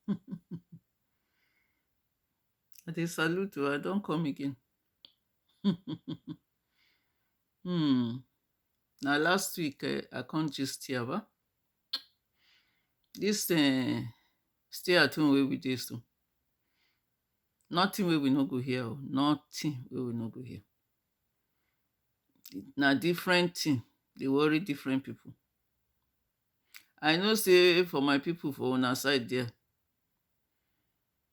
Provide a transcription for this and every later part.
I dey salute you. I don't come again. Now last week I can't just hear ba. This stay at home wey we dey so. Nothing wey we no go hear. Oh. Nothing wey we no go hear. Na different thing. They worry different people. I know say for my people for una side there,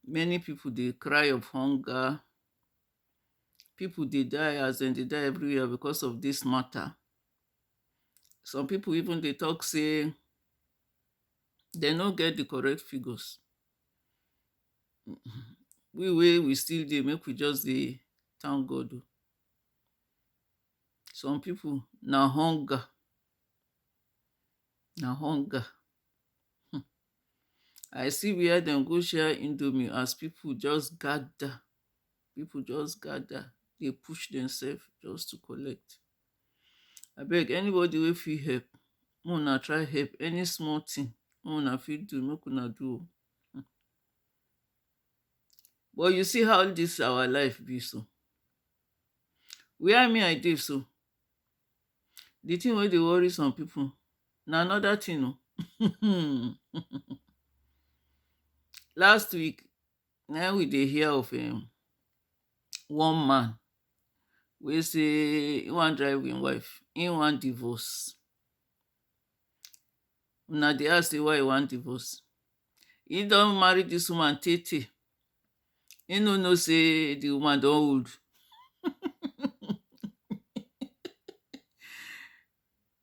many people dey cry of hunger. People dey die as dem dey die everywhere because of this matter. Some people even dey talk say they no get the correct figures. We still dey make we just dey thank God. Oh. Some people na hunger. Na hunger. I see where dem go share indomie as people just gather. People just gather. They push themselves just to collect. Abeg, anybody wey fit help, make una try help. Any small thing make una fit do, make una do. Oh. But you see how this our life be so. Where me I dey so, the thing wey dey worry some people na another thing. Oh. Last week, na we dey hear of one man wey say he wan drive him wife, he wan divorce. Una dey ask say why he wan divorce. He don marry this woman tey. He no know say the woman don old.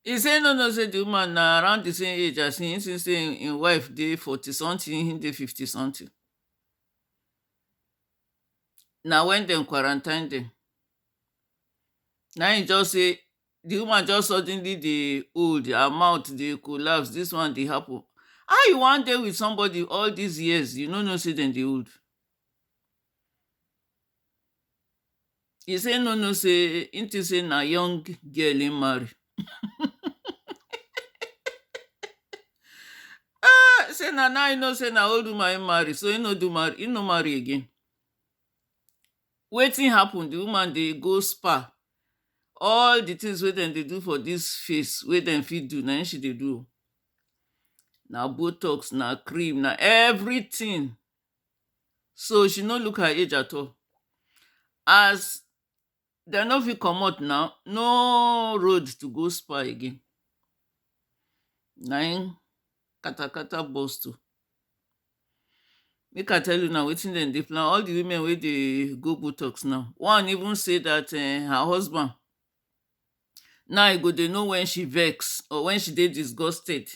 He say no know say the woman na around the same age as him. Since say him wife dey 40 something, him dey 50 something. Na when dem quarantine dem, na him just say the woman just suddenly dey old, her mouth dey collapse, this one dey happen. How you wan dey with somebody all these years, you no know say dem dey old? He say no know say him think say na young girl him marry. Say na now he know say na old woman him marry, so he no marry again. Wetin happen? The woman dey go spa. All the things wey dem dey do for this face wey dem fit do, na she dey do. Na botox, na cream, na everything. So she no look her age at all. As dem no fit comot now, no road to go spa again. Na im katakata burst o. Make I tell you now wetin dem dey plan. All the women wey dey go botox now, one even say that her husband now he go dey know when she vex or when she dey disgusted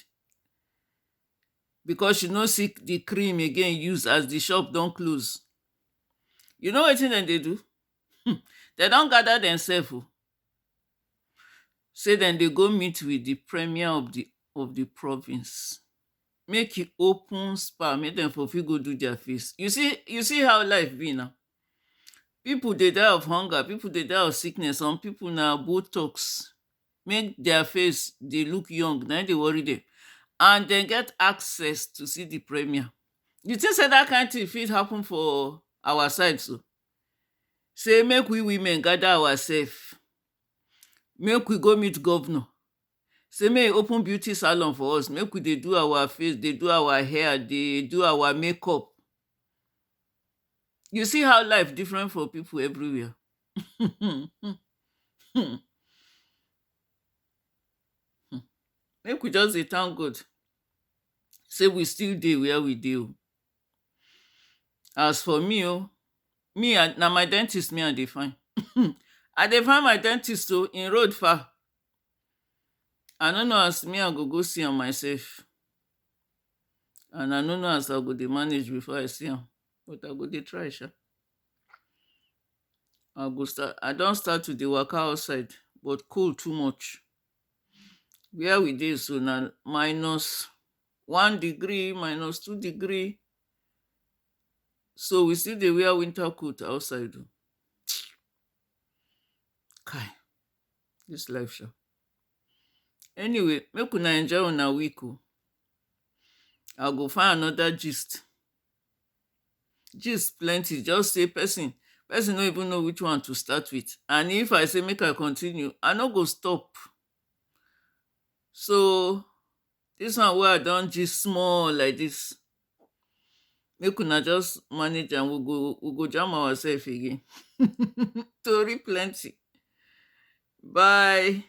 because she no see the cream again use as the shop don close. You know wetin dem dey do? Dem don gather themselves o. Say dem dey go meet with the premier of the province. Make e open spa, make dem for fit go do their face. You see how life be now. People dey die of hunger, people dey die of sickness. Some people na botox make their face dey look young, na im dey worry dem. And dem get access to see the premier. You think say that kind thing fit happen for our side so? Say make we women gather ourselves, make we go meet governor. Say make e open beauty salon for us, make we dey do our face, dey do our hair, dey do our makeup. You see how life different for people everywhere. Make we just dey thank God say we still dey where we dey. As for me, na my dentist me I dey find. I dey find my dentist o in road far. I no know as me I go see am myself. And I no know as I go dey manage before I see am. But I go dey try sha. I don start to dey waka outside, but cold too much. Where we dey so na -1 degree, -2 degree. So we still dey wear winter coat outside. Kai, this life sha. Anyway, make una enjoy una week o. I go find another gist gist plenty. Just say person no even know which one to start with, and if I say make I continue, I no go stop. So this one wey I don gist small like this, make una just manage and we go jam ourselves again. Tori plenty. Bye.